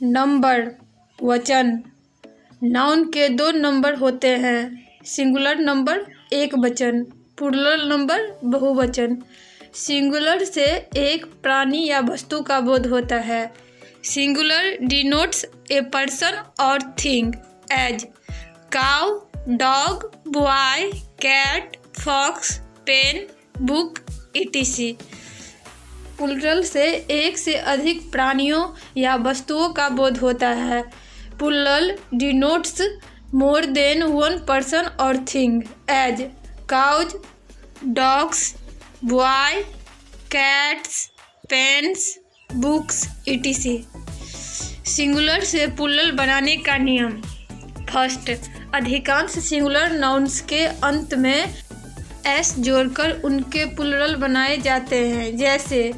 Number वचन। Noun के दो नंबर होते हैं, सिंगुलर नंबर एक वचन, प्लूरल नंबर बहुवचन। सिंगुलर से एक प्राणी या वस्तु का बोध होता है। सिंगुलर डिनोट्स ए पर्सन और thing as cow, dog, boy, cat, fox, pen, book etc। Plural से एक से अधिक प्राणियों या वस्तुओं का बोध होता है। Plural denotes more than one person और thing as cows, dogs, boy, cats, pens, books etc। Singular से प्लूरल बनाने का नियम। फर्स्ट, अधिकांश सिंगुलर नाउन्स के अंत में एस जोड़कर उनके प्लूरल बनाए जाते हैं, जैसे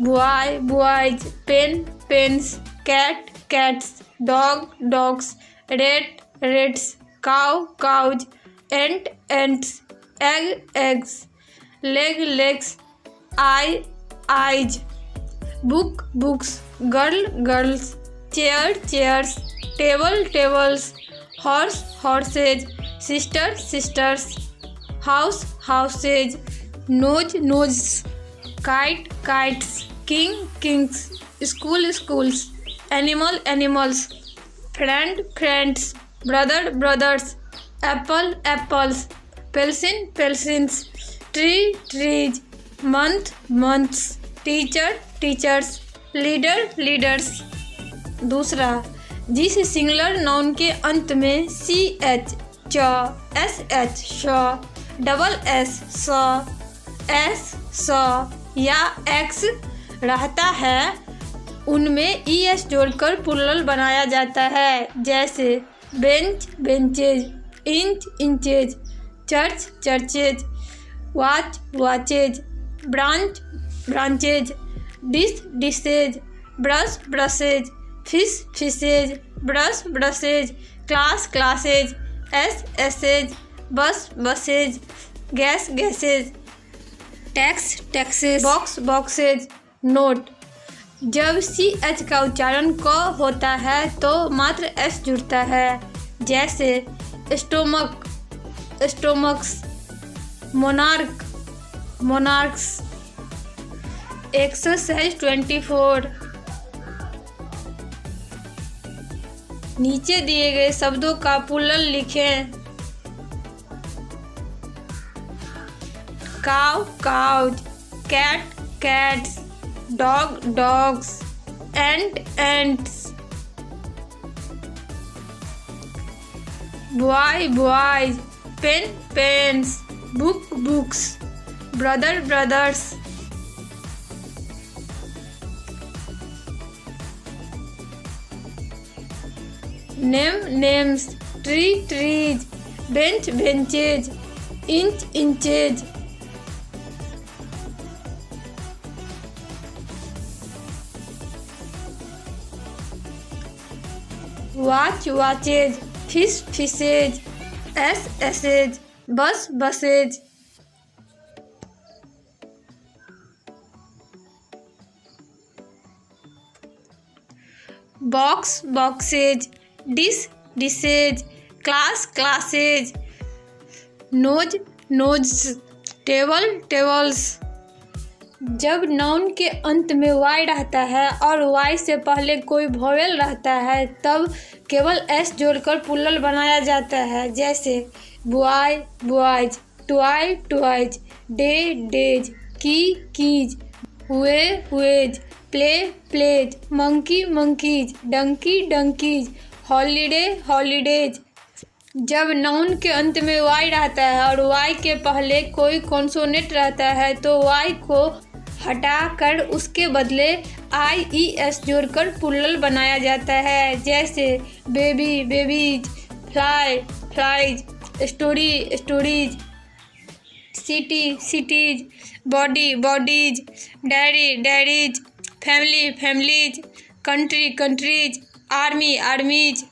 boy, boys, pen, pens, cat, cats, dog, dogs, rat, rats, cow, cows, ant, ants, egg, eggs, leg, legs, eye, eyes, book, books, girl, girls, chair, chairs, table, tables, horse, horses, sister, sisters, house, houses, nose, noses, kite, kites, king, kings, school, schools, animal, animals, friend, friends, brother, brothers, apple, apples, pencil, pencils, tree, trees, month, months, teacher, teachers, leader, leaders. दूसरा, जिस singular noun के अंत में C H च, S H श, double S स, S स या एक्स रहता है, उनमें ई एस जोड़कर प्लूरल बनाया जाता है, जैसे bench, benches, inch, inches, church, churches, watch, watches, branch, branches, dish, dishes, brush, brushes, fish, fishes, brush, brushes, class, classes, ass, asses, bus, buses, gas, gases, tax, taxes, box, boxes, note. जब C H का उच्चारण क होता है तो मात्र S जुड़ता है, जैसे stomach, stomachs, monarch, monarchs. Exercise 24। नीचे दिए गए शब्दों का प्लूरल लिखें। Cow, cows, cat, cats, dog, dogs, ant, ants, boy, boys, pen, pens, book, books, brother, brothers. Name, names, tree, trees, bench, benches, inch, inches. Watch, watches, fish, fishes, ass, asses, bus, buses. Box, boxes, dish, dishes, class, classes, nose, noses, table, tables. जब noun के अंत में Y रहता है और Y से पहले कोई वोवेल रहता है तब केवल एस जोड़कर प्लूरल बनाया जाता है, जैसे boy, boys, toy, toys, day, days, key, keys, hue, hues, play, plays, monkey, monkeys, donkey, donkeys, holiday, holidays. जब नाउन के अंत में वाई रहता है और वाई के पहले कोई कॉन्सोनेंट रहता है तो वाई को हटाकर उसके बदले आई ई एस जोड़कर प्लूरल बनाया जाता है, जैसे baby, babies, fly, flies, story, stories, city, cities, body, bodies, diary, diaries, family, families, country, countries, army, आर्मीज।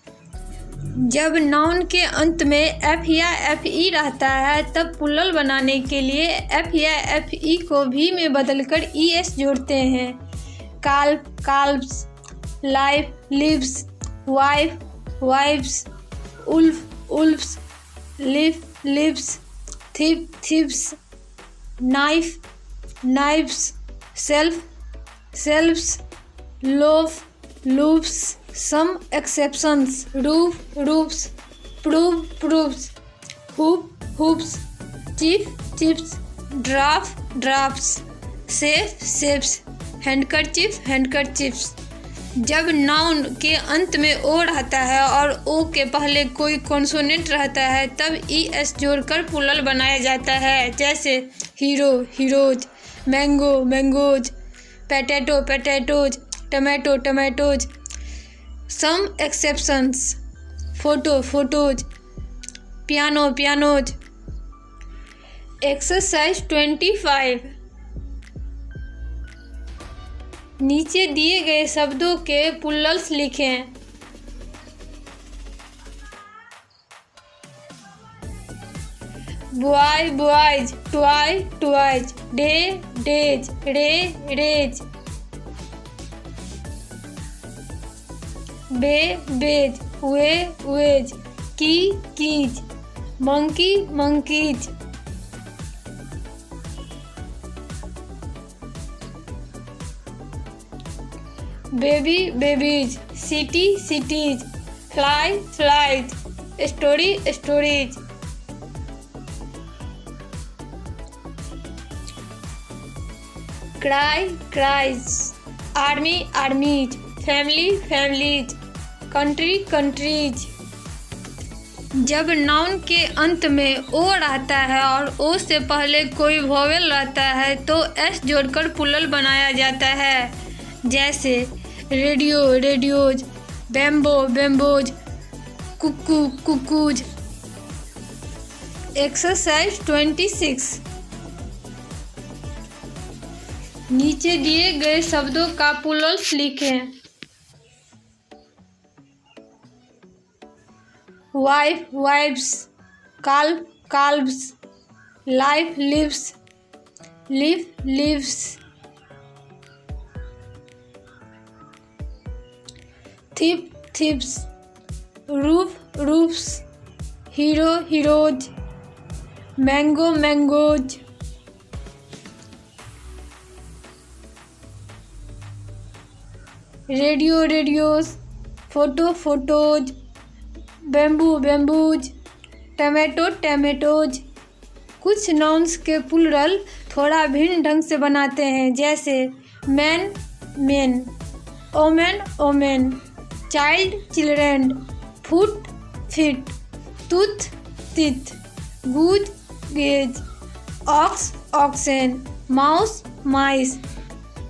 जब नाउन के अंत में एफ या एफ ई रहता है तब प्लूरल बनाने के लिए एफ या एफ ई को भी में बदलकर ई एस जोड़ते हैं। Calf, calves, life, lives, wife, wives, wolf, wolves, lives, thief, thieves, knife, knives, self, selves, loaf, loofs. Some exceptions: roof, roofs, prove, proofs, hoop, hoops, chief, chips, draft, drafts, safe, safes, handkerchief, handkerchiefs. जब noun के अंत में ओ रहता है और ओ के पहले कोई कॉन्सोनेंट रहता है तब ES जोड़कर प्लूरल बनाया जाता है। जैसे hero, heroes, mango, mangoes, potato, potatoes, tomato, tomatoes. Some exceptions: photo, photos, piano, pianos. Exercise 25। नीचे दिए गए शब्दों के प्लूरल्स लिखें। Boy, boys, toy, toys, day, days, ray, rays, bay, bays, way, ways, key, keys, monkey, monkeys. Baby, babies, city, cities, fly, flies, story, stories. Cry, cries, army, armies, family, families, country, countries. जब noun के अंत में ओ रहता है और ओ से पहले कोई वोवेल रहता है तो S जोड़कर प्लूरल बनाया जाता है। जैसे radio, radios, bamboo, bamboos, cuckoo, cuckoos. Exercise 26। नीचे दिए गए शब्दों का प्लूरल्स लिखें। Wife, wifes, calf, calves, life, lives, live, lives. thief, thieves, roof, roofs, hero, heroes, mango, mangoes। Radio, radios, photo, photos, bamboo, bamboos, tomato, tomatoes. कुछ nouns के plural थोड़ा भिन्न ढंग से बनाते हैं। जैसे man, men, woman, women, child, children, foot, feet, tooth, teeth, goose, geese, ox, oxen, mouse, माइस,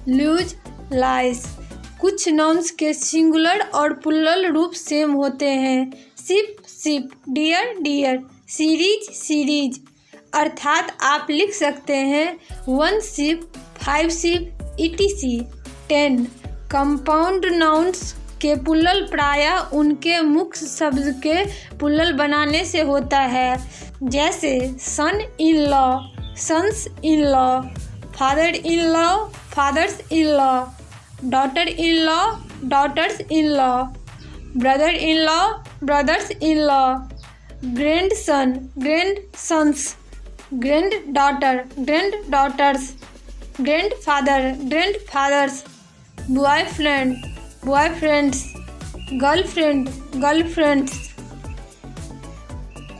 loose, लाइस। कुछ नाउन्स के सिंगुलर और प्लूरल रूप सेम होते हैं। Ship, ship, deer, deer, series, series. अर्थात आप लिख सकते हैं 1 ship, 5 ship, etc। 10 compound nouns के प्लूरल प्रायः उनके मुख्य शब्द के प्लूरल बनाने से होता है। जैसे son in law, sons in law, father in law, fathers in law, daughter in law, daughters in law, brother in law, brothers in law, grandson, grandsons, granddaughter, granddaughters, grandfather, grandfathers, boyfriend, boyfriends, girlfriend, girlfriends.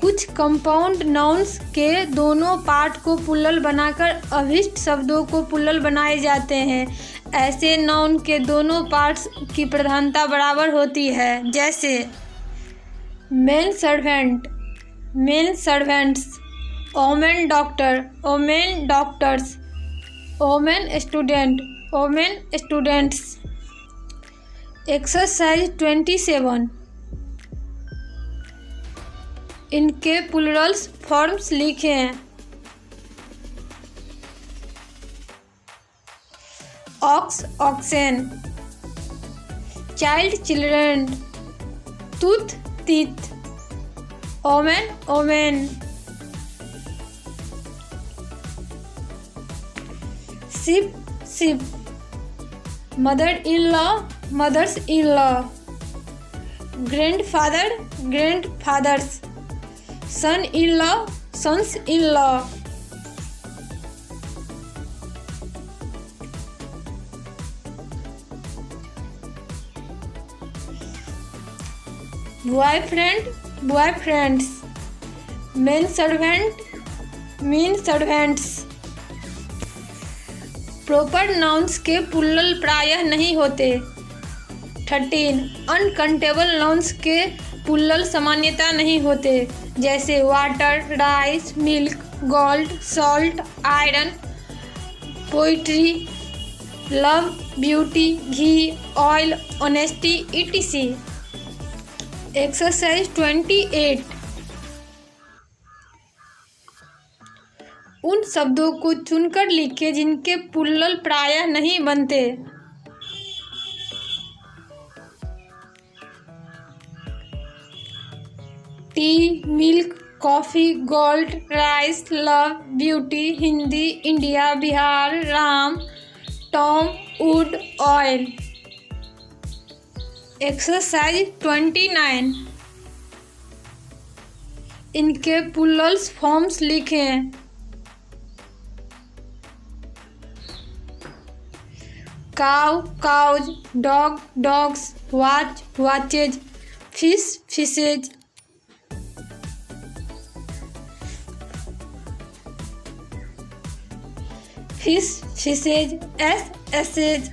कुछ compound nouns के दोनों part को plural बनाकर अभिष्ट शब्दों को plural बनाए जाते हैं। ऐसे नाउन के दोनों पार्ट्स की प्रधानता बराबर होती है। जैसे men servant, men servants, woman doctor, women doctors, woman student, women students. Exercise 27। इनके प्लूरल्स फॉर्म्स लिखें। Ox, oxen, child, children, tooth, teeth, woman, women. Ship, ship, mother in law, mothers in law, grandfather, grandfathers, son in law, sons in law, boyfriend, boyfriends, men servant, men servants। Proper nouns के plural प्रायः नहीं होते। 13 uncountable nouns के plural सामान्यता नहीं होते, जैसे water, rice, milk, gold, salt, iron, poetry, love, beauty, ghee, oil, honesty, etc। Exercise 28 उन शब्दों को चुनकर लिखें जिनके प्लूरल प्रायः नहीं बनते। T, milk, coffee, gold, rice, love, beauty, Hindi, India, Bihar, Ram, Tom, would, oil. Exercise 29 इनके प्लूरल फॉर्म्स लिखें। cow, cows, dog, dogs, watch, watches, fish, fishes। fish, fishes, asses,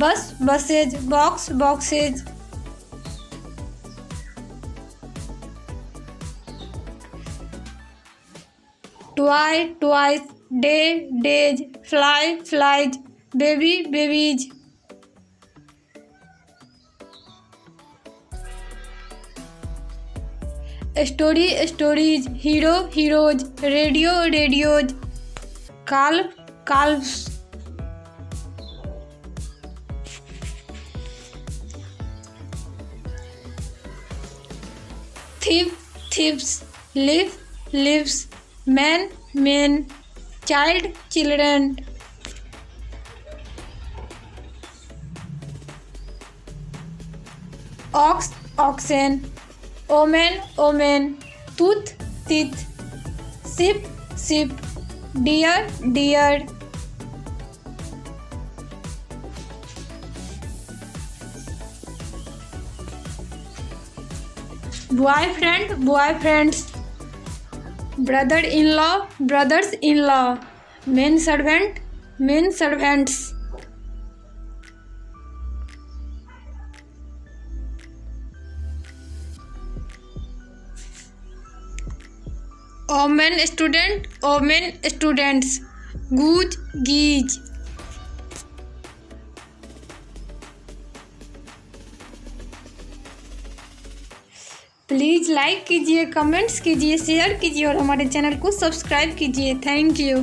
bus, buses, box, boxes। toy, toys, day, days, fly, flies, baby, babies। Story, stories, hero, heroes, radio, radios, calf, calves. thief, thieves, live, lives, man, men, child, children। ox, oxen, omen, omen, tooth, teeth, sheep, sheep, deer, deer। boyfriend, boyfriends, brother in law, brothers in law, men servant, men servants। Woman student, women students, goose, geese. Please like कीजिए, comments कीजिए, share कीजिए और हमारे channel को subscribe कीजिए। Thank you.